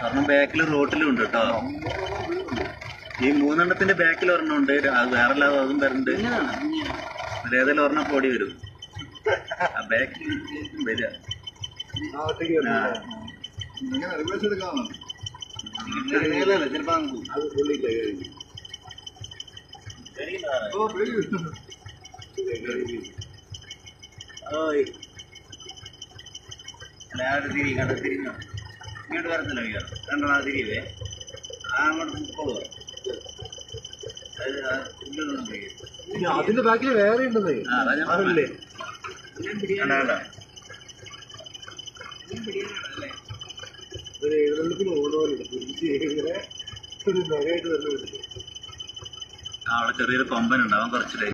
കാരണം ബാക്കിൽ റോട്ടിലും ഉണ്ട് കേട്ടോ. ഈ മൂന്നെണ്ണത്തിന്റെ ബാക്കിൽ ഒരെണ്ണം ഉണ്ട്, അത് വേറെ അല്ലാതെ അതും വരുന്നുണ്ട്. അതിലേതെങ്കിലും ഒരെണ്ണം ഓടി വരും. ആ ബാക്കിൽ വരിക. ഇങ്ങോട്ട് വരത്തില്ല, രണ്ടെണ്ണം തിരിയേ അങ്ങോട്ട് പോകുക. അതിന്റെ ബാക്കിൽ വേറെ ഉണ്ടെന്നേ. എഴുന്നള്ളിപ്പിന് ഓടുപോലുണ്ട്. അവിടെ ചെറിയൊരു കൊമ്പനുണ്ട്, അവൻ കുറച്ചിട്ട്